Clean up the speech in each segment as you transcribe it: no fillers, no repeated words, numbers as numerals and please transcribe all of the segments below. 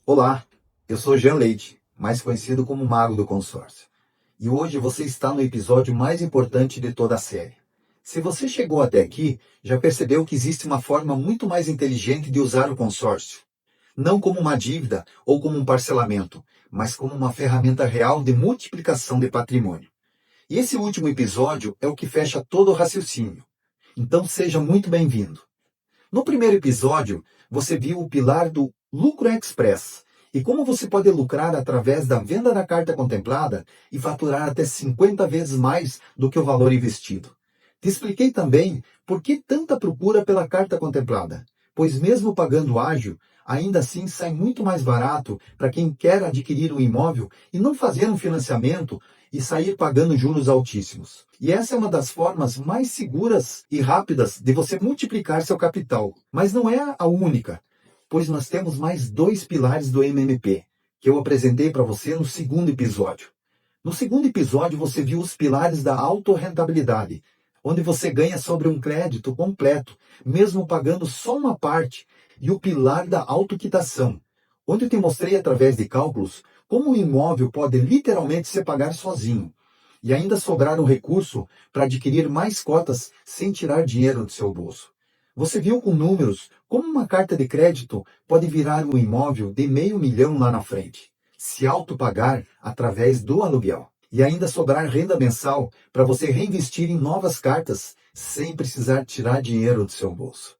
Olá, eu sou Jean Leite, mais conhecido como Mago do Consórcio. E hoje você está no episódio mais importante de toda a série. Se você chegou até aqui, já percebeu que existe uma forma muito mais inteligente de usar o consórcio. Não como uma dívida ou como um parcelamento, mas como uma ferramenta real de multiplicação de patrimônio. E esse último episódio é o que fecha todo o raciocínio. Então seja muito bem-vindo. No primeiro episódio, você viu o pilar do lucro express e como você pode lucrar através da venda da carta contemplada e faturar até 50 vezes mais do que o valor investido. Te expliquei também por que tanta procura pela carta contemplada, pois mesmo pagando ágio, ainda assim sai muito mais barato para quem quer adquirir um imóvel e não fazer um financiamento e sair pagando juros altíssimos. E essa é uma das formas mais seguras e rápidas de você multiplicar seu capital. Mas não é a única, pois nós temos mais dois pilares do MMP, que eu apresentei para você no segundo episódio. No segundo episódio, você viu os pilares da autorrentabilidade, onde você ganha sobre um crédito completo, mesmo pagando só uma parte, e o pilar da autoquitação, onde eu te mostrei através de cálculos como o imóvel pode literalmente se pagar sozinho, e ainda sobrar um recurso para adquirir mais cotas sem tirar dinheiro do seu bolso. Você viu com números como uma carta de crédito pode virar um imóvel de $500.000 lá na frente, se autopagar através do aluguel. E ainda sobrar renda mensal para você reinvestir em novas cartas sem precisar tirar dinheiro do seu bolso.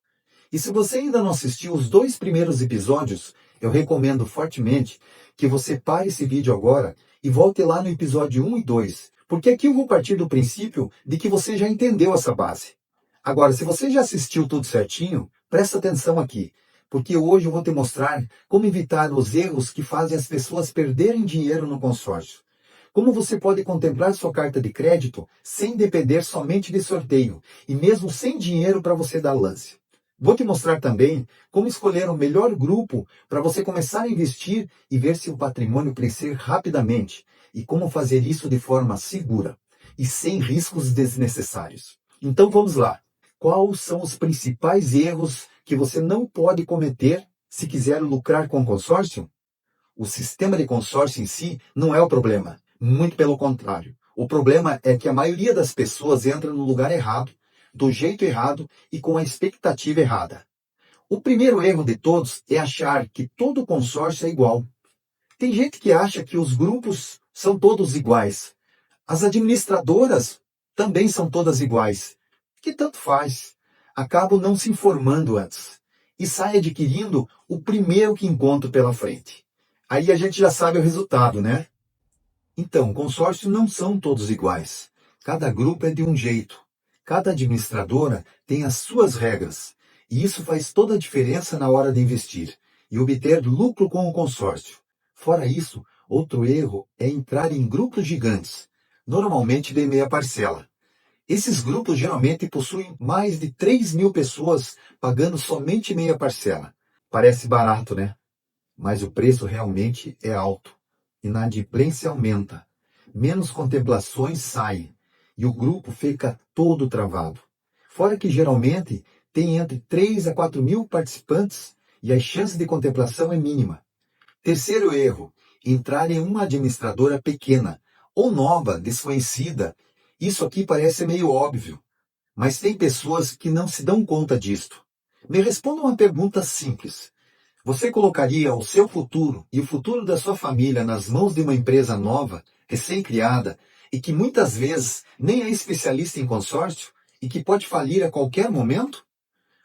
E se você ainda não assistiu os dois primeiros episódios, eu recomendo fortemente que você pare esse vídeo agora e volte lá no episódio 1 e 2, porque aqui eu vou partir do princípio de que você já entendeu essa base. Agora, se você já assistiu tudo certinho, presta atenção aqui, porque hoje eu vou te mostrar como evitar os erros que fazem as pessoas perderem dinheiro no consórcio. Como você pode contemplar sua carta de crédito sem depender somente de sorteio e mesmo sem dinheiro para você dar lance. Vou te mostrar também como escolher o melhor grupo para você começar a investir e ver se o patrimônio crescer rapidamente e como fazer isso de forma segura e sem riscos desnecessários. Então vamos lá. Quais são os principais erros que você não pode cometer se quiser lucrar com o consórcio? O sistema de consórcio em si não é o problema, muito pelo contrário. O problema é que a maioria das pessoas entra no lugar errado, do jeito errado e com a expectativa errada. O primeiro erro de todos é achar que todo consórcio é igual. Tem gente que acha que os grupos são todos iguais. As administradoras também são todas iguais. Que tanto faz. Acabam não se informando antes e sai adquirindo o primeiro que encontro pela frente. Aí a gente já sabe o resultado, né? Então, consórcios não são todos iguais. Cada grupo é de um jeito. Cada administradora tem as suas regras. E isso faz toda a diferença na hora de investir e obter lucro com o consórcio. Fora isso, outro erro é entrar em grupos gigantes, normalmente de meia parcela. Esses grupos geralmente possuem mais de 3.000 pessoas pagando somente meia parcela. Parece barato, né? Mas o preço realmente é alto. Inadimplência aumenta, menos contemplações saem e o grupo fica todo travado. Fora que geralmente tem entre 3 a 4 mil participantes e a chance de contemplação é mínima. Terceiro erro, entrar em uma administradora pequena ou nova, desconhecida. Isso aqui parece meio óbvio, mas tem pessoas que não se dão conta disto. Me responda uma pergunta simples. Você colocaria o seu futuro e o futuro da sua família nas mãos de uma empresa nova, recém-criada, e que muitas vezes nem é especialista em consórcio e que pode falir a qualquer momento?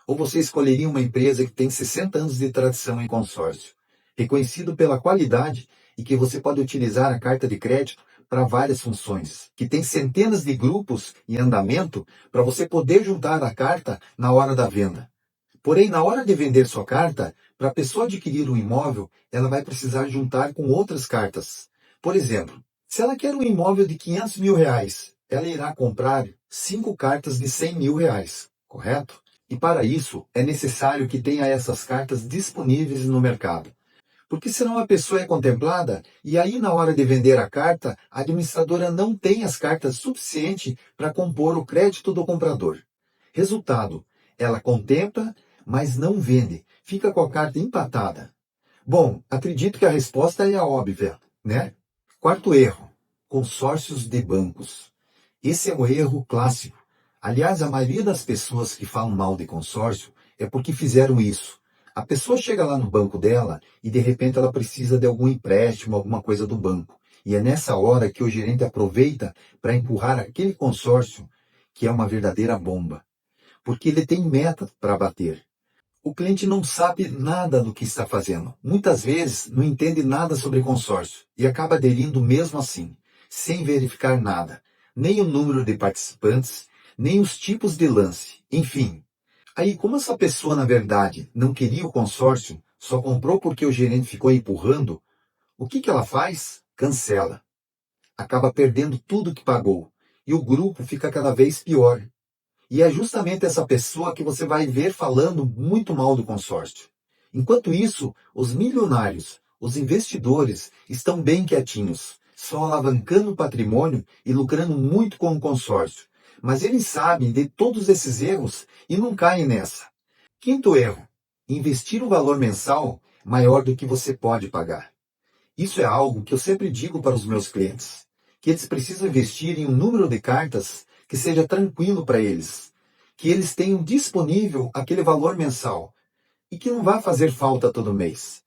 Ou você escolheria uma empresa que tem 60 anos de tradição em consórcio, reconhecido pela qualidade e que você pode utilizar a carta de crédito para várias funções, que tem centenas de grupos em andamento para você poder juntar a carta na hora da venda? Porém, na hora de vender sua carta, para a pessoa adquirir um imóvel, ela vai precisar juntar com outras cartas. Por exemplo, se ela quer um imóvel de R$ 500.000, ela irá comprar 5 cartas de R$ 100.000, correto? E para isso, é necessário que tenha essas cartas disponíveis no mercado. Porque senão a pessoa é contemplada e aí na hora de vender a carta, a administradora não tem as cartas suficientes para compor o crédito do comprador. Resultado, ela contempla, mas não vende, fica com a carta empatada. Bom, acredito que a resposta é a óbvia, né? Quarto erro: consórcios de bancos. Esse é um erro clássico. Aliás, a maioria das pessoas que falam mal de consórcio é porque fizeram isso. A pessoa chega lá no banco dela e de repente ela precisa de algum empréstimo, alguma coisa do banco. E é nessa hora que o gerente aproveita para empurrar aquele consórcio, que é uma verdadeira bomba, porque ele tem meta para bater. O cliente não sabe nada do que está fazendo. Muitas vezes não entende nada sobre consórcio e acaba aderindo mesmo assim, sem verificar nada, nem o número de participantes, nem os tipos de lance, enfim. Aí, como essa pessoa, na verdade, não queria o consórcio, só comprou porque o gerente ficou empurrando, o que ela faz? Cancela. Acaba perdendo tudo que pagou e o grupo fica cada vez pior. E é justamente essa pessoa que você vai ver falando muito mal do consórcio. Enquanto isso, os milionários, os investidores, estão bem quietinhos, só alavancando o patrimônio e lucrando muito com o consórcio. Mas eles sabem de todos esses erros e não caem nessa. Quinto erro: investir um valor mensal maior do que você pode pagar. Isso é algo que eu sempre digo para os meus clientes, que eles precisam investir em um número de cartas que seja tranquilo para eles, que eles tenham disponível aquele valor mensal e que não vá fazer falta todo mês.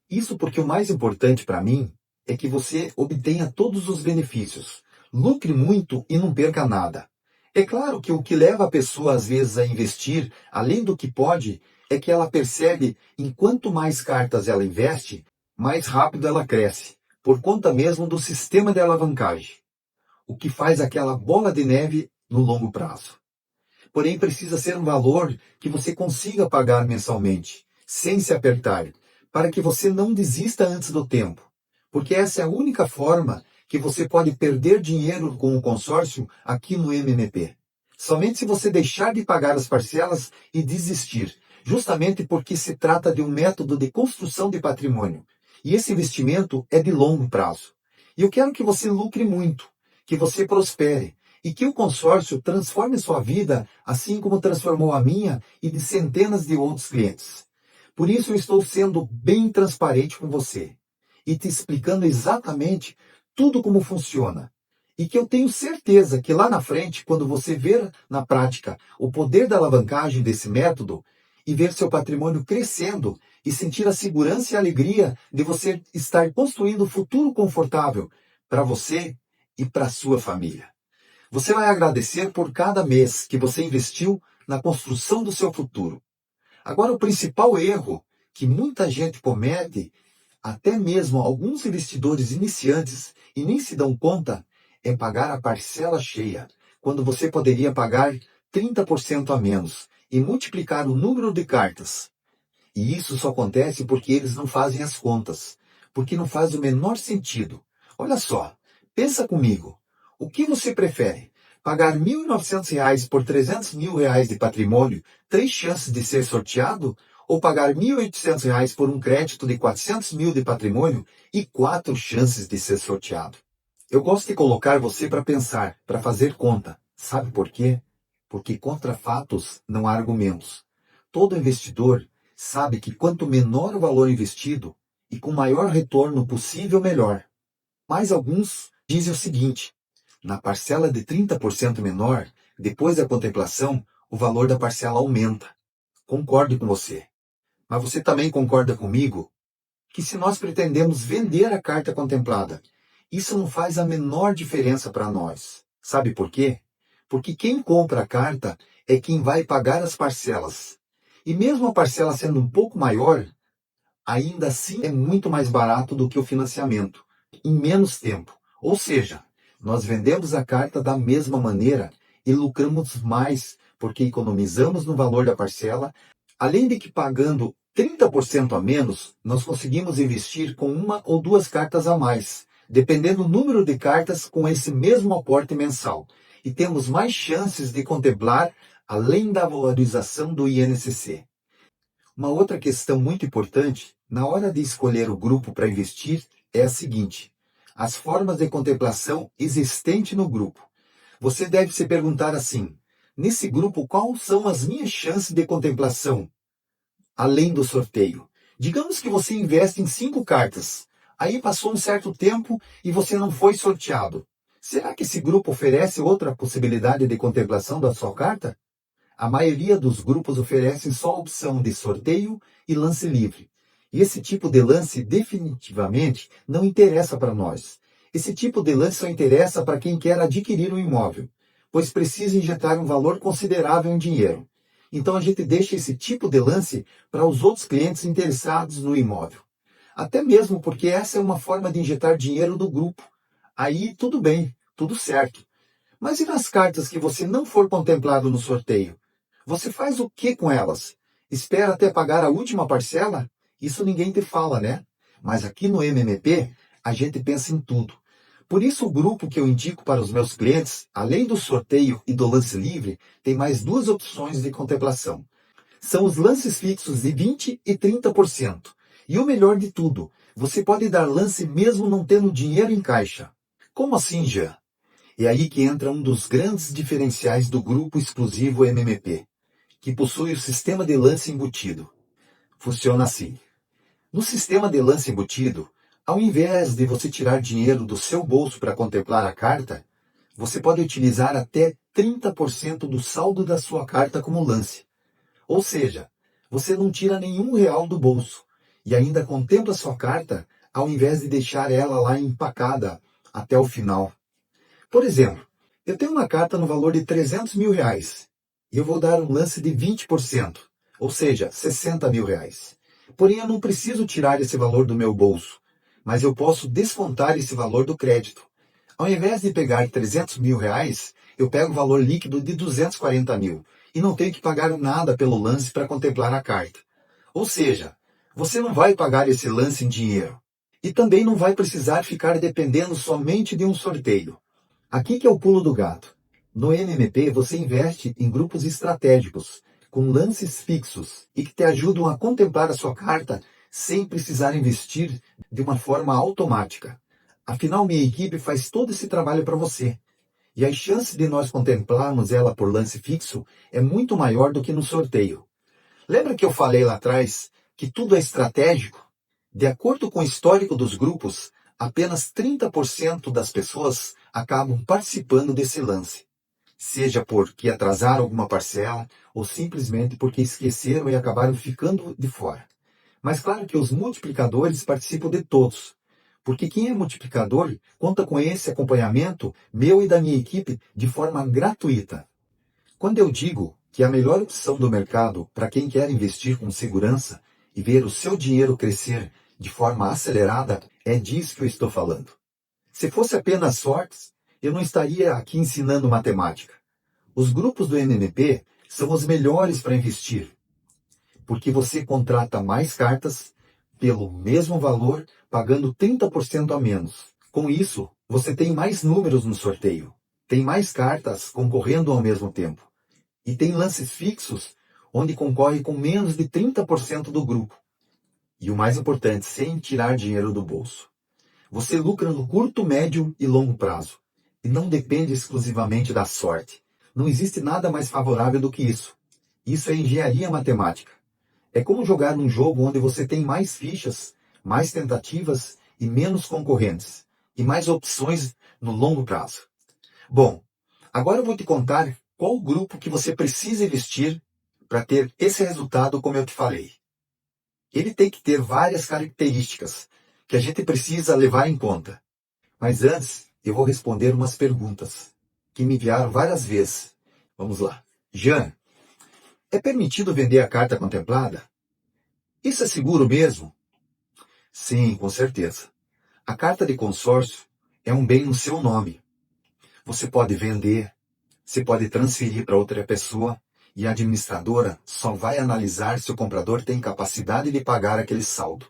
Isso porque o mais importante para mim é que você obtenha todos os benefícios, lucre muito e não perca nada. É claro que o que leva a pessoa às vezes a investir, além do que pode, é que ela percebe em quanto mais cartas ela investe, mais rápido ela cresce, por conta mesmo do sistema de alavancagem, o que faz aquela bola de neve no longo prazo. Porém, precisa ser um valor que você consiga pagar mensalmente, sem se apertar, para que você não desista antes do tempo. Porque essa é a única forma que você pode perder dinheiro com o consórcio aqui no MMP. Somente se você deixar de pagar as parcelas e desistir, justamente porque se trata de um método de construção de patrimônio. E esse investimento é de longo prazo. E eu quero que você lucre muito, que você prospere, e que o consórcio transforme sua vida, assim como transformou a minha e de centenas de outros clientes. Por isso eu estou sendo bem transparente com você e te explicando exatamente tudo como funciona. E que eu tenho certeza que lá na frente, quando você ver na prática o poder da alavancagem desse método e ver seu patrimônio crescendo e sentir a segurança e a alegria de você estar construindo um futuro confortável para você e para sua família. Você vai agradecer por cada mês que você investiu na construção do seu futuro. Agora, o principal erro que muita gente comete, até mesmo alguns investidores iniciantes e nem se dão conta, é pagar a parcela cheia, quando você poderia pagar 30% a menos e multiplicar o número de cartas. E isso só acontece porque eles não fazem as contas, porque não faz o menor sentido. Olha só, pensa comigo. O que você prefere? Pagar R$ 1.900 por R$ 300.000 de patrimônio, 3 chances de ser sorteado? Ou pagar R$ 1.800 por um crédito de 400 mil de patrimônio e 4 chances de ser sorteado? Eu gosto de colocar você para pensar, para fazer conta. Sabe por quê? Porque contra fatos não há argumentos. Todo investidor sabe que quanto menor o valor investido e com maior retorno possível, melhor. Mas alguns dizem o seguinte: na parcela de 30% menor, depois da contemplação, o valor da parcela aumenta. Concordo com você. Mas você também concorda comigo que se nós pretendemos vender a carta contemplada, isso não faz a menor diferença para nós. Sabe por quê? Porque quem compra a carta é quem vai pagar as parcelas. E mesmo a parcela sendo um pouco maior, ainda assim é muito mais barato do que o financiamento, em menos tempo. Ou seja, nós vendemos a carta da mesma maneira e lucramos mais, porque economizamos no valor da parcela, além de que pagando 30% a menos, nós conseguimos investir com uma ou duas cartas a mais, dependendo do número de cartas com esse mesmo aporte mensal. E temos mais chances de contemplar além da valorização do INCC. Uma outra questão muito importante na hora de escolher o grupo para investir é a seguinte: as formas de contemplação existentes no grupo. Você deve se perguntar assim: nesse grupo, quais são as minhas chances de contemplação, além do sorteio? Digamos que você investe em 5 cartas. Aí passou um certo tempo e você não foi sorteado. Será que esse grupo oferece outra possibilidade de contemplação da sua carta? A maioria dos grupos oferecem só a opção de sorteio e lance livre. E esse tipo de lance definitivamente não interessa para nós. Esse tipo de lance só interessa para quem quer adquirir um imóvel, pois precisa injetar um valor considerável em dinheiro. Então a gente deixa esse tipo de lance para os outros clientes interessados no imóvel. Até mesmo porque essa é uma forma de injetar dinheiro do grupo. Aí tudo bem, tudo certo. Mas e nas cartas que você não for contemplado no sorteio? Você faz o que com elas? Espera até pagar a última parcela? Isso ninguém te fala, né? Mas aqui no MMP, a gente pensa em tudo. Por isso o grupo que eu indico para os meus clientes, além do sorteio e do lance livre, tem mais 2 opções de contemplação. São os lances fixos de 20% e 30%. E o melhor de tudo, você pode dar lance mesmo não tendo dinheiro em caixa. Como assim, Jean? É aí que entra um dos grandes diferenciais do grupo exclusivo MMP, que possui o sistema de lance embutido. Funciona assim. No sistema de lance embutido, ao invés de você tirar dinheiro do seu bolso para contemplar a carta, você pode utilizar até 30% do saldo da sua carta como lance. Ou seja, você não tira nenhum real do bolso e ainda contempla sua carta ao invés de deixar ela lá empacada até o final. Por exemplo, eu tenho uma carta no valor de R$ 300 mil e eu vou dar um lance de 20%, ou seja, R$ 60 mil. Porém, eu não preciso tirar esse valor do meu bolso, mas eu posso descontar esse valor do crédito. Ao invés de pegar R$ 300 mil, eu pego o valor líquido de 240 mil e não tenho que pagar nada pelo lance para contemplar a carta. Ou seja, você não vai pagar esse lance em dinheiro e também não vai precisar ficar dependendo somente de um sorteio. Aqui que é o pulo do gato. No MMP você investe em grupos estratégicos, com lances fixos e que te ajudam a contemplar a sua carta sem precisar investir de uma forma automática. Afinal, minha equipe faz todo esse trabalho para você. E a chance de nós contemplarmos ela por lance fixo é muito maior do que no sorteio. Lembra que eu falei lá atrás que tudo é estratégico? De acordo com o histórico dos grupos, apenas 30% das pessoas acabam participando desse lance. Seja porque atrasaram alguma parcela ou simplesmente porque esqueceram e acabaram ficando de fora. Mas claro que os multiplicadores participam de todos, porque quem é multiplicador conta com esse acompanhamento meu e da minha equipe de forma gratuita. Quando eu digo que a melhor opção do mercado para quem quer investir com segurança e ver o seu dinheiro crescer de forma acelerada, é disso que eu estou falando. Se fosse apenas sortes, eu não estaria aqui ensinando matemática. Os grupos do MMP são os melhores para investir, porque você contrata mais cartas pelo mesmo valor, pagando 30% a menos. Com isso, você tem mais números no sorteio, tem mais cartas concorrendo ao mesmo tempo, e tem lances fixos onde concorre com menos de 30% do grupo. E o mais importante, sem tirar dinheiro do bolso. Você lucra no curto, médio e longo prazo, e não depende exclusivamente da sorte. Não existe nada mais favorável do que isso. Isso é engenharia matemática. É como jogar num jogo onde você tem mais fichas, mais tentativas e menos concorrentes, e mais opções no longo prazo. Bom, agora eu vou te contar qual o grupo que você precisa investir para ter esse resultado como eu te falei. Ele tem que ter várias características que a gente precisa levar em conta. Mas antes, eu vou responder umas perguntas que me enviaram várias vezes. Vamos lá. Jean, é permitido vender a carta contemplada? Isso é seguro mesmo? Sim, com certeza. A carta de consórcio é um bem no seu nome. Você pode vender, você pode transferir para outra pessoa e a administradora só vai analisar se o comprador tem capacidade de pagar aquele saldo.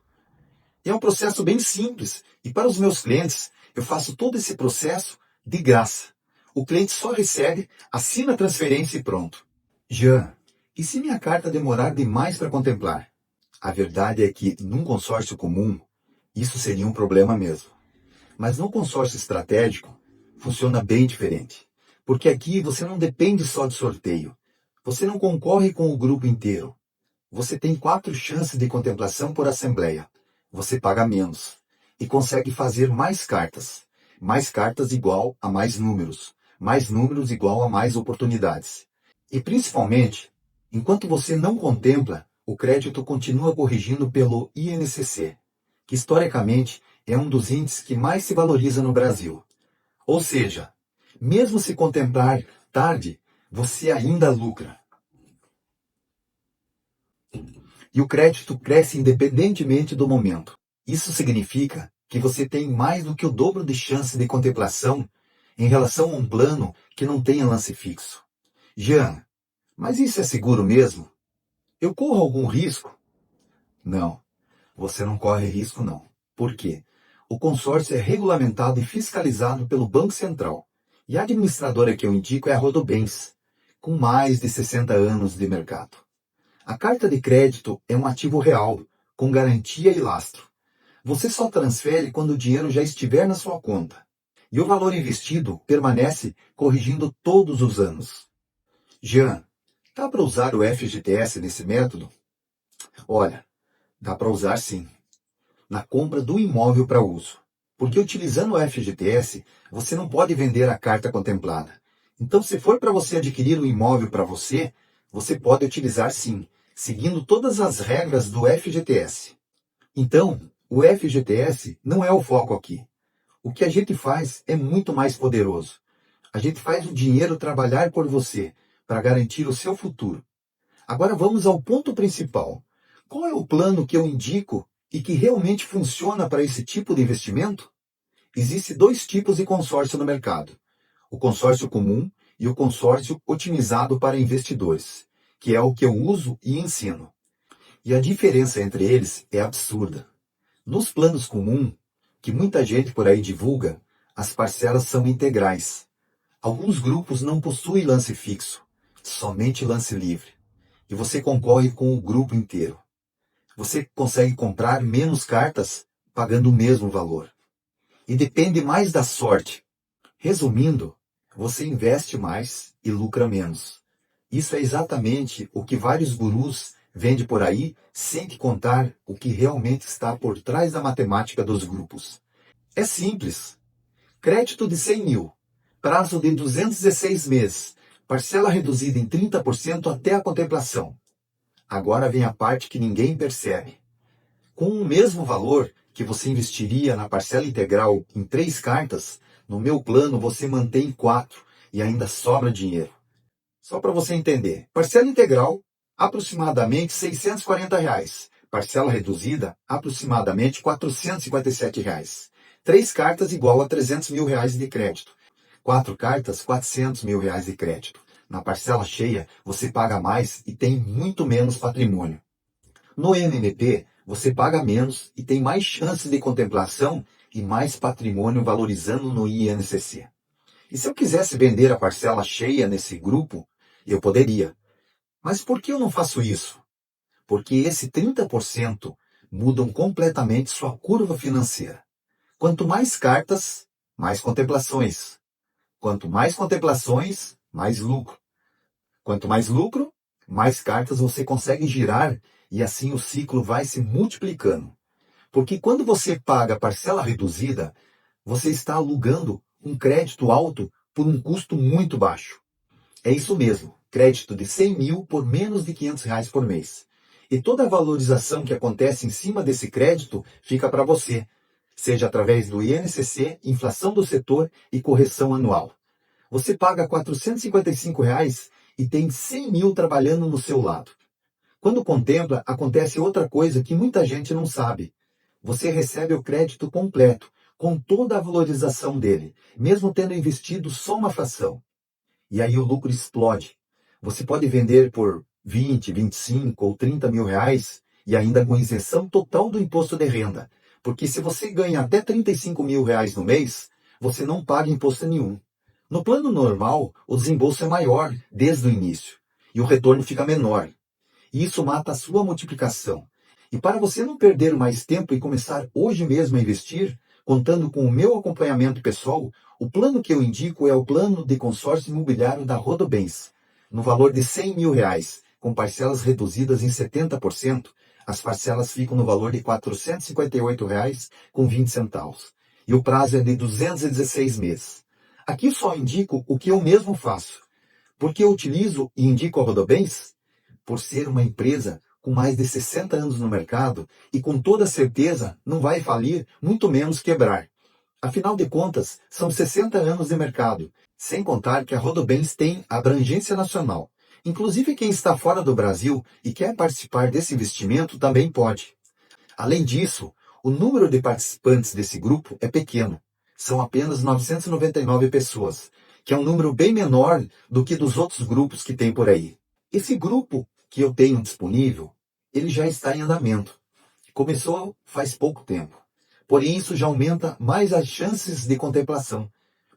E é um processo bem simples e para os meus clientes eu faço todo esse processo de graça. O cliente só recebe, assina a transferência e pronto. Jean, e se minha carta demorar demais para contemplar? A verdade é que, num consórcio comum, isso seria um problema mesmo. Mas no consórcio estratégico, funciona bem diferente. Porque aqui você não depende só de sorteio. Você não concorre com o grupo inteiro. você tem 4 chances de contemplação por assembleia. Você paga menos e consegue fazer mais cartas. Mais cartas igual a mais números. Mais números igual a mais oportunidades. E principalmente, enquanto você não contempla, o crédito continua corrigindo pelo INCC, que historicamente é um dos índices que mais se valoriza no Brasil. Ou seja, mesmo se contemplar tarde, você ainda lucra. E o crédito cresce independentemente do momento. Isso significa que você tem mais do que o dobro de chance de contemplação em relação a um plano que não tenha lance fixo. Jean, mas isso é seguro mesmo? Eu corro algum risco? Não, você não corre risco não. Por quê? O consórcio é regulamentado e fiscalizado pelo Banco Central. E a administradora que eu indico é a Rodobens, com mais de 60 anos de mercado. A carta de crédito é um ativo real, com garantia e lastro. Você só transfere quando o dinheiro já estiver na sua conta. E o valor investido permanece corrigindo todos os anos. Jean, dá para usar o FGTS nesse método? Olha, dá para usar sim, na compra do imóvel para uso. Porque utilizando o FGTS, você não pode vender a carta contemplada. Então, se for para você adquirir um imóvel para você, você pode utilizar sim, seguindo todas as regras do FGTS. Então, o FGTS não é o foco aqui. O que a gente faz é muito mais poderoso. A gente faz o dinheiro trabalhar por você, para garantir o seu futuro. Agora vamos ao ponto principal. Qual é o plano que eu indico e que realmente funciona para esse tipo de investimento? Existem 2 tipos de consórcio no mercado. O consórcio comum e o consórcio otimizado para investidores, que é o que eu uso e ensino. E a diferença entre eles é absurda. Nos planos comum, que muita gente por aí divulga, as parcelas são integrais. Alguns grupos não possuem lance fixo, somente lance livre. E você concorre com o grupo inteiro. Você consegue comprar menos cartas pagando o mesmo valor. E depende mais da sorte. Resumindo, você investe mais e lucra menos. Isso é exatamente o que vários gurus vendem por aí, sem te contar o que realmente está por trás da matemática dos grupos. É simples. Crédito de 100 mil, prazo de 216 meses, parcela reduzida em 30% até a contemplação. Agora vem a parte que ninguém percebe. Com o mesmo valor que você investiria na parcela integral em 3 cartas, no meu plano você mantém 4 e ainda sobra dinheiro. Só para você entender, parcela integral, aproximadamente R$ 640. Parcela reduzida, aproximadamente R$ 457. 3 cartas igual a R$ 300 mil de crédito. 4 cartas, R$ 400 mil de crédito. Na parcela cheia, você paga mais e tem muito menos patrimônio. No MMP, você paga menos e tem mais chances de contemplação e mais patrimônio valorizando no INCC. E se eu quisesse vender a parcela cheia nesse grupo, eu poderia. Mas por que eu não faço isso? Porque esse 30% mudam completamente sua curva financeira. Quanto mais cartas, mais contemplações. Quanto mais contemplações, mais lucro. Quanto mais lucro, mais cartas você consegue girar e assim o ciclo vai se multiplicando. Porque quando você paga parcela reduzida, você está alugando um crédito alto por um custo muito baixo. É isso mesmo, crédito de 100 mil por menos de R$ 500 por mês. E toda a valorização que acontece em cima desse crédito fica para você, seja através do INCC, inflação do setor e correção anual. Você paga R$ 455 e tem 100 mil trabalhando no seu lado. Quando contempla, acontece outra coisa que muita gente não sabe. Você recebe o crédito completo, com toda a valorização dele, mesmo tendo investido só uma fração. E aí o lucro explode. Você pode vender por 20, 25 ou 30 mil reais e ainda com isenção total do imposto de renda. Porque se você ganha até 35 mil reais no mês, você não paga imposto nenhum. No plano normal, o desembolso é maior desde o início e o retorno fica menor. E isso mata a sua multiplicação. E para você não perder mais tempo e começar hoje mesmo a investir, contando com o meu acompanhamento pessoal, o plano que eu indico é o plano de consórcio imobiliário da Rodobens, no valor de 100 mil reais, com parcelas reduzidas em 70%, as parcelas ficam no valor de R$ 458,20. E o prazo é de 216 meses. Aqui só indico o que eu mesmo faço. Por que eu utilizo e indico a Rodobens? Por ser uma empresa com mais de 60 anos no mercado e com toda certeza não vai falir, muito menos quebrar. Afinal de contas, são 60 anos de mercado, sem contar que a Rodobens tem abrangência nacional. Inclusive quem está fora do Brasil e quer participar desse investimento também pode. Além disso, o número de participantes desse grupo é pequeno. São apenas 999 pessoas, que é um número bem menor do que dos outros grupos que tem por aí. Esse grupo que eu tenho disponível, ele já está em andamento. Começou faz pouco tempo. Porém, isso já aumenta mais as chances de contemplação,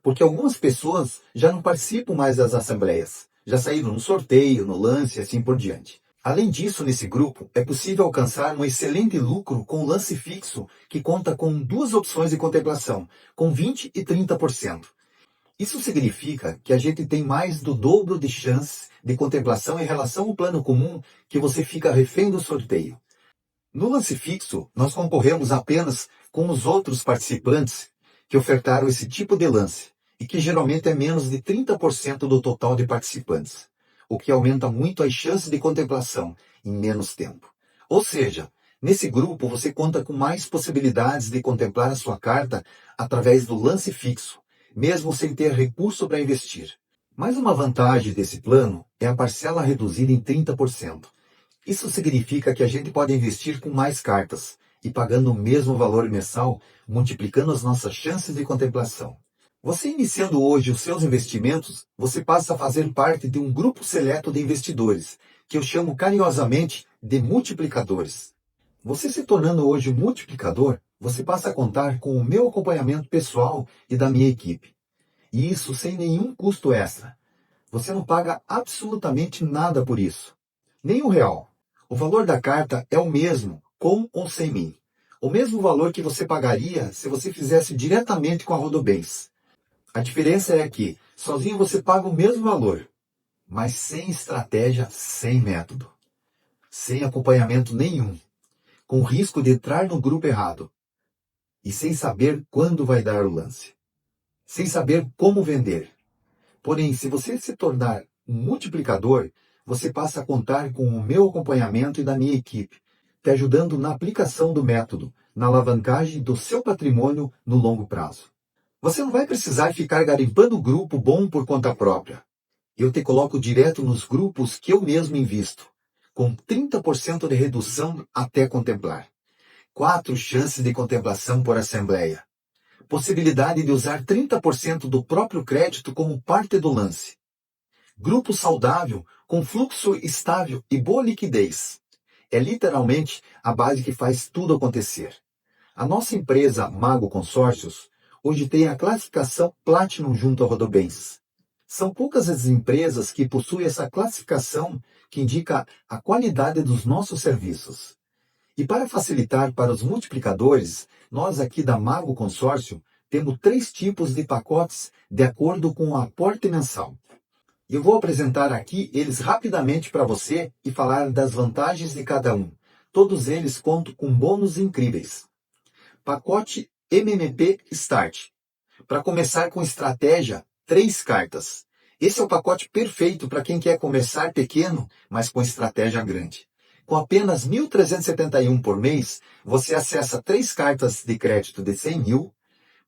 porque algumas pessoas já não participam mais das assembleias, já saíram no sorteio, no lance e assim por diante. Além disso, nesse grupo, é possível alcançar um excelente lucro com o lance fixo, que conta com duas opções de contemplação, com 20% e 30%. Isso significa que a gente tem mais do dobro de chances de contemplação em relação ao plano comum, que você fica refém do sorteio. No lance fixo, nós concorremos apenas com os outros participantes que ofertaram esse tipo de lance, e que geralmente é menos de 30% do total de participantes, o que aumenta muito as chances de contemplação em menos tempo. Ou seja, nesse grupo você conta com mais possibilidades de contemplar a sua carta através do lance fixo, mesmo sem ter recurso para investir. Mais uma vantagem desse plano é a parcela reduzida em 30%. Isso significa que a gente pode investir com mais cartas e pagando o mesmo valor mensal, multiplicando as nossas chances de contemplação. Você iniciando hoje os seus investimentos, você passa a fazer parte de um grupo seleto de investidores, que eu chamo carinhosamente de multiplicadores. Você se tornando hoje um multiplicador, você passa a contar com o meu acompanhamento pessoal e da minha equipe. E isso sem nenhum custo extra. Você não paga absolutamente nada por isso. Nem R$ 1. O valor da carta é o mesmo, com ou sem mim. O mesmo valor que você pagaria se você fizesse diretamente com a Rodobens. A diferença é que, sozinho você paga o mesmo valor, mas sem estratégia, sem método. Sem acompanhamento nenhum. Com risco de entrar no grupo errado. E sem saber quando vai dar o lance. Sem saber como vender. Porém, se você se tornar um multiplicador, você passa a contar com o meu acompanhamento e da minha equipe, te ajudando na aplicação do método, na alavancagem do seu patrimônio no longo prazo. Você não vai precisar ficar garimpando grupo bom por conta própria. Eu te coloco direto nos grupos que eu mesmo invisto, com 30% de redução até contemplar. 4 chances de contemplação por assembleia. Possibilidade de usar 30% do próprio crédito como parte do lance. Grupo saudável, com fluxo estável e boa liquidez. É literalmente a base que faz tudo acontecer. A nossa empresa Mago Consórcios hoje tem a classificação Platinum junto à Rodobens. São poucas as empresas que possuem essa classificação que indica a qualidade dos nossos serviços. E para facilitar para os multiplicadores, nós aqui da Mago Consórcio temos 3 tipos de pacotes de acordo com o aporte mensal. Eu vou apresentar aqui eles rapidamente para você e falar das vantagens de cada um. Todos eles contam com bônus incríveis. Pacote MMP Start. Para começar com estratégia, 3 cartas. Esse é o pacote perfeito para quem quer começar pequeno, mas com estratégia grande. Com apenas R$ 1.371 por mês, você acessa 3 cartas de crédito de 100 mil,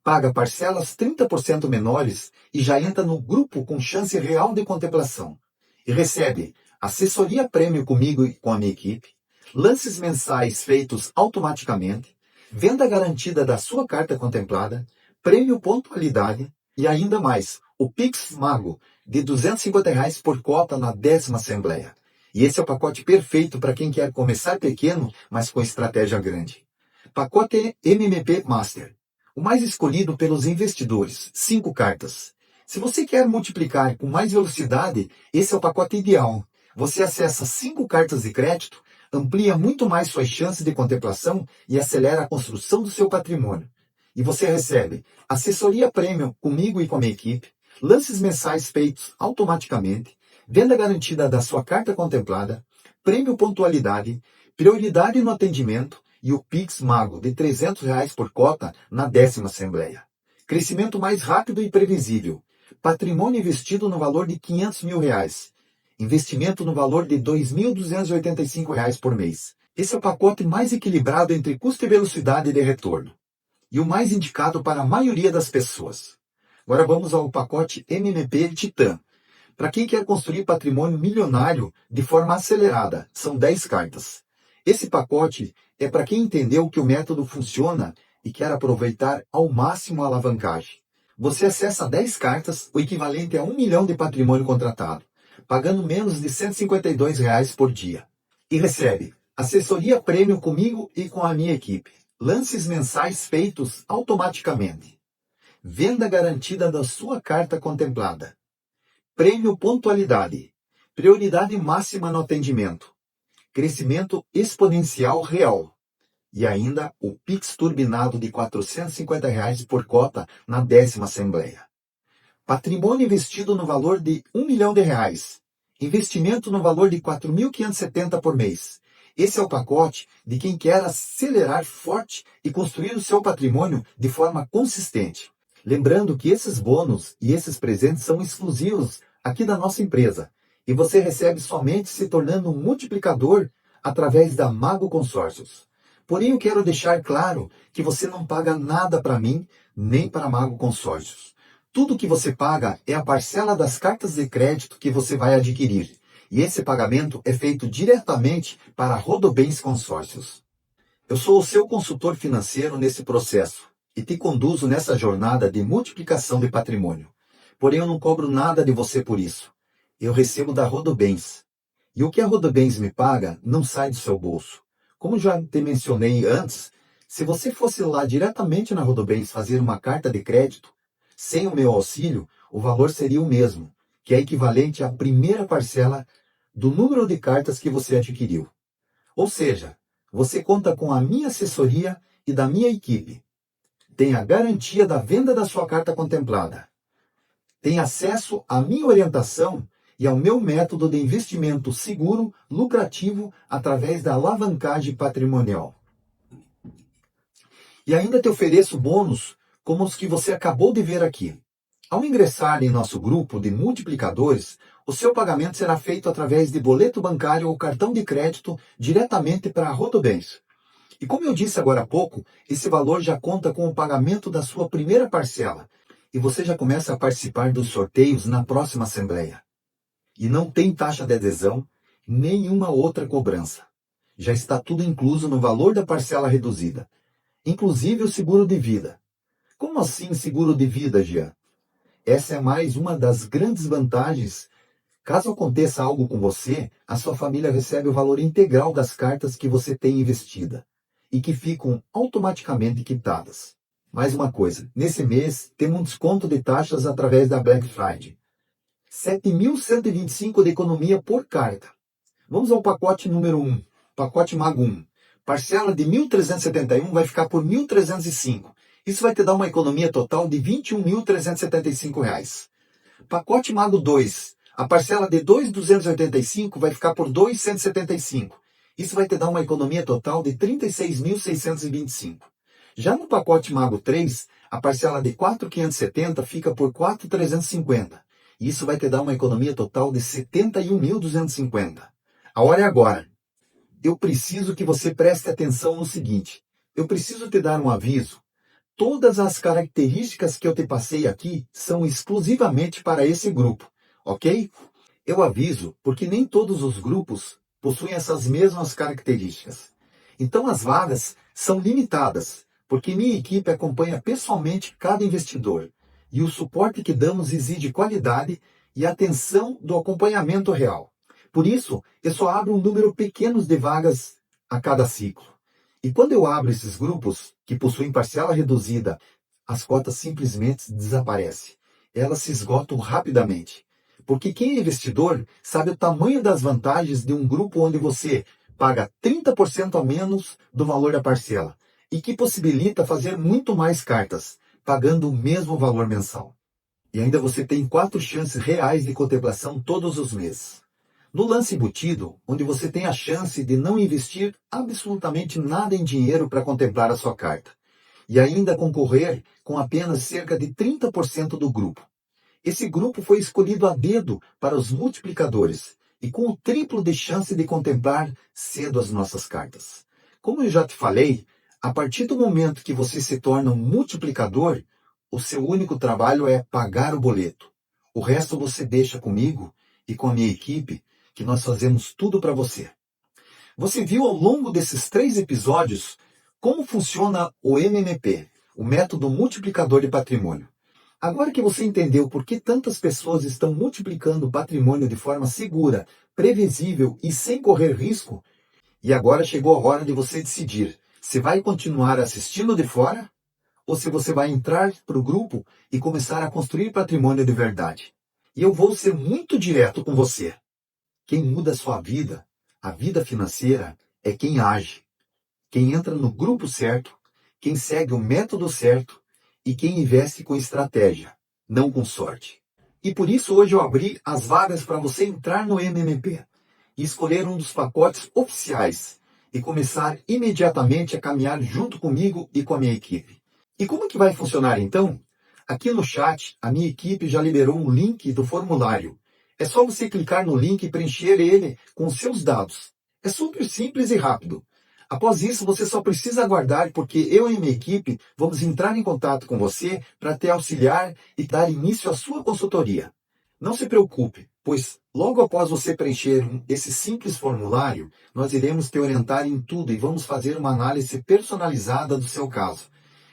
paga parcelas 30% menores e já entra no grupo com chance real de contemplação. E recebe assessoria prêmio comigo e com a minha equipe, lances mensais feitos automaticamente, venda garantida da sua carta contemplada, prêmio pontualidade e ainda mais, o Pix Mago de R$ 250 por cota na 10ª Assembleia. E esse é o pacote perfeito para quem quer começar pequeno, mas com estratégia grande. Pacote MMP Master. O mais escolhido pelos investidores, 5 cartas. Se você quer multiplicar com mais velocidade, esse é o pacote ideal. Você acessa 5 cartas de crédito, amplia muito mais suas chances de contemplação e acelera a construção do seu patrimônio. E você recebe assessoria premium comigo e com a minha equipe, lances mensais feitos automaticamente, venda garantida da sua carta contemplada, prêmio pontualidade, prioridade no atendimento e o Pix Mago de R$ 300 por cota na 10ª Assembleia. Crescimento mais rápido e previsível. Patrimônio investido no valor de R$ 500 mil. Investimento no valor de R$ 2.285 por mês. Esse é o pacote mais equilibrado entre custo e velocidade de retorno. E o mais indicado para a maioria das pessoas. Agora vamos ao pacote MMP Titã. Para quem quer construir patrimônio milionário de forma acelerada, são 10 cartas. Esse pacote é para quem entendeu que o método funciona e quer aproveitar ao máximo a alavancagem. Você acessa 10 cartas, o equivalente a 1 milhão de patrimônio contratado, pagando menos de R$ 152 por dia. E recebe assessoria prêmio comigo e com a minha equipe. Lances mensais feitos automaticamente. Venda garantida da sua carta contemplada. Prêmio pontualidade. Prioridade máxima no atendimento. Crescimento exponencial real. E ainda o Pix turbinado de R$ 450 por cota na 10ª Assembleia. Patrimônio investido no valor de R$ 1 milhão. Investimento no valor de R$ 4.570 por mês. Esse é o pacote de quem quer acelerar forte e construir o seu patrimônio de forma consistente. Lembrando que esses bônus e esses presentes são exclusivos aqui da nossa empresa e você recebe somente se tornando um multiplicador através da Mago Consórcios. Porém, eu quero deixar claro que você não paga nada para mim nem para Mago Consórcios. Tudo que você paga é a parcela das cartas de crédito que você vai adquirir. E esse pagamento é feito diretamente para a Rodobens Consórcios. Eu sou o seu consultor financeiro nesse processo e te conduzo nessa jornada de multiplicação de patrimônio. Porém, eu não cobro nada de você por isso. Eu recebo da Rodobens. E o que a Rodobens me paga não sai do seu bolso. Como já te mencionei antes, se você fosse lá diretamente na Rodobens fazer uma carta de crédito, sem o meu auxílio, o valor seria o mesmo, que é equivalente à primeira parcela do número de cartas que você adquiriu. Ou seja, você conta com a minha assessoria e da minha equipe. Tem a garantia da venda da sua carta contemplada. Tem acesso à minha orientação e ao meu método de investimento seguro, lucrativo, através da alavancagem patrimonial. E ainda te ofereço bônus como os que você acabou de ver aqui. Ao ingressar em nosso grupo de multiplicadores, o seu pagamento será feito através de boleto bancário ou cartão de crédito diretamente para a Rodobens. E como eu disse agora há pouco, esse valor já conta com o pagamento da sua primeira parcela e você já começa a participar dos sorteios na próxima Assembleia. E não tem taxa de adesão, nenhuma outra cobrança. Já está tudo incluso no valor da parcela reduzida, inclusive o seguro de vida. Como assim seguro de vida, Jean? Essa é mais uma das grandes vantagens. Caso aconteça algo com você, a sua família recebe o valor integral das cartas que você tem investida e que ficam automaticamente quitadas. Mais uma coisa, nesse mês temos um desconto de taxas através da Black Friday. 7.125 de economia por carta. Vamos ao pacote número 1, pacote Mago 1. Parcela de 1.371 vai ficar por 1.305. Isso vai te dar uma economia total de R$ 21.375. Pacote Mago 2. A parcela de 2.285 vai ficar por 2.175. Isso vai te dar uma economia total de R$ 36.625. Já no pacote Mago 3, a parcela de 4.570 fica por 4.350. Isso vai te dar uma economia total de R$ 71.250. A hora é agora. Eu preciso que você preste atenção no seguinte. Eu preciso te dar um aviso. Todas as características que eu te passei aqui são exclusivamente para esse grupo, ok? Eu aviso porque nem todos os grupos possuem essas mesmas características. Então as vagas são limitadas, porque minha equipe acompanha pessoalmente cada investidor e o suporte que damos exige qualidade e atenção do acompanhamento real. Por isso, eu só abro um número pequeno de vagas a cada ciclo. E quando eu abro esses grupos, que possuem parcela reduzida, as cotas simplesmente desaparecem. Elas se esgotam rapidamente. Porque quem é investidor sabe o tamanho das vantagens de um grupo onde você paga 30% a menos do valor da parcela e que possibilita fazer muito mais cartas, pagando o mesmo valor mensal. E ainda você tem 4 chances reais de contemplação todos os meses. No lance embutido, onde você tem a chance de não investir absolutamente nada em dinheiro para contemplar a sua carta. E ainda concorrer com apenas cerca de 30% do grupo. Esse grupo foi escolhido a dedo para os multiplicadores e com o triplo de chance de contemplar cedo as nossas cartas. Como eu já te falei, a partir do momento que você se torna um multiplicador, o seu único trabalho é pagar o boleto. O resto você deixa comigo e com a minha equipe, que nós fazemos tudo para você. Você viu ao longo desses 3 episódios como funciona o MMP, o método multiplicador de patrimônio. Agora que você entendeu por que tantas pessoas estão multiplicando o patrimônio de forma segura, previsível e sem correr risco, e agora chegou a hora de você decidir se vai continuar assistindo de fora ou se você vai entrar para o grupo e começar a construir patrimônio de verdade. E eu vou ser muito direto com você. Quem muda a sua vida, a vida financeira, é quem age. Quem entra no grupo certo, quem segue o método certo e quem investe com estratégia, não com sorte. E por isso hoje eu abri as vagas para você entrar no MMP e escolher um dos pacotes oficiais e começar imediatamente a caminhar junto comigo e com a minha equipe. E como que vai funcionar então? Aqui no chat, a minha equipe já liberou um link do formulário. É só você clicar no link e preencher ele com os seus dados. É super simples e rápido. Após isso, você só precisa aguardar porque eu e minha equipe vamos entrar em contato com você para te auxiliar e dar início à sua consultoria. Não se preocupe, pois logo após você preencher esse simples formulário, nós iremos te orientar em tudo e vamos fazer uma análise personalizada do seu caso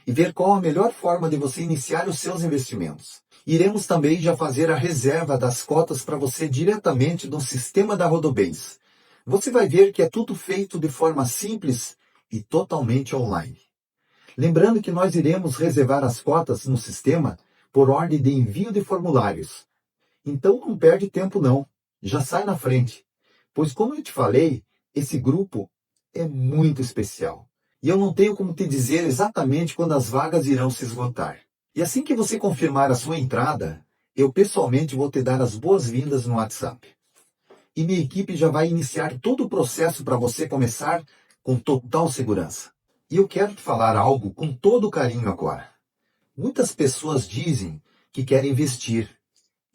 e ver qual a melhor forma de você iniciar os seus investimentos. Iremos também já fazer a reserva das cotas para você diretamente no sistema da Rodobens. Você vai ver que é tudo feito de forma simples e totalmente online. Lembrando que nós iremos reservar as cotas no sistema por ordem de envio de formulários. Então não perde tempo não, já sai na frente. Pois como eu te falei, esse grupo é muito especial. E eu não tenho como te dizer exatamente quando as vagas irão se esgotar. E assim que você confirmar a sua entrada, eu pessoalmente vou te dar as boas-vindas no WhatsApp. E minha equipe já vai iniciar todo o processo para você começar com total segurança. E eu quero te falar algo com todo carinho agora. Muitas pessoas dizem que querem investir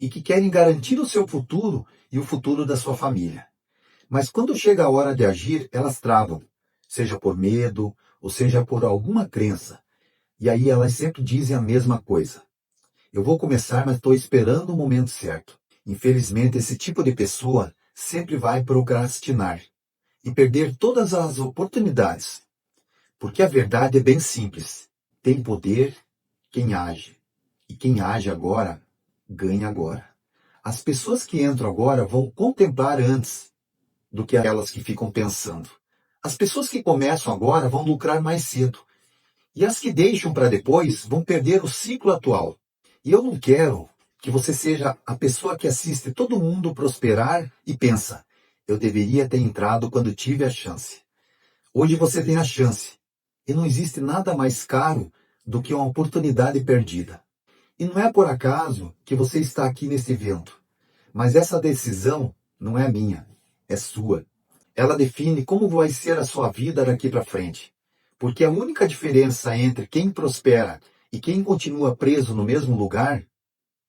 e que querem garantir o seu futuro e o futuro da sua família. Mas quando chega a hora de agir, elas travam, seja por medo ou seja por alguma crença. E aí elas sempre dizem a mesma coisa. Eu vou começar, mas estou esperando o momento certo. Infelizmente, esse tipo de pessoa sempre vai procrastinar e perder todas as oportunidades. Porque a verdade é bem simples. Tem poder quem age. E quem age agora, ganha agora. As pessoas que entram agora vão contemplar antes do que aquelas que ficam pensando. As pessoas que começam agora vão lucrar mais cedo. E as que deixam para depois vão perder o ciclo atual. E eu não quero que você seja a pessoa que assiste todo mundo prosperar e pensa, eu deveria ter entrado quando tive a chance. Hoje você tem a chance. E não existe nada mais caro do que uma oportunidade perdida. E não é por acaso que você está aqui nesse evento. Mas essa decisão não é minha, é sua. Ela define como vai ser a sua vida daqui para frente. Porque a única diferença entre quem prospera e quem continua preso no mesmo lugar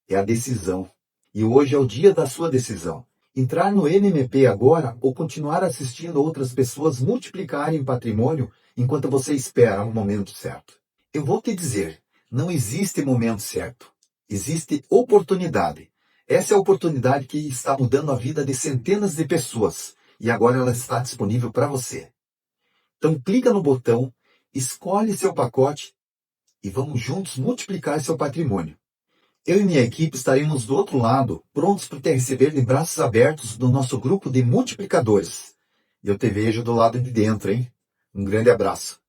é a decisão. E hoje é o dia da sua decisão. Entrar no MMP agora ou continuar assistindo outras pessoas multiplicarem patrimônio enquanto você espera o momento certo. Eu vou te dizer, não existe momento certo. Existe oportunidade. Essa é a oportunidade que está mudando a vida de centenas de pessoas. E agora ela está disponível para você. Então clica no botão, escolhe seu pacote e vamos juntos multiplicar seu patrimônio. Eu e minha equipe estaremos do outro lado, prontos para te receber de braços abertos do nosso grupo de multiplicadores. E eu te vejo do lado de dentro, hein? Um grande abraço.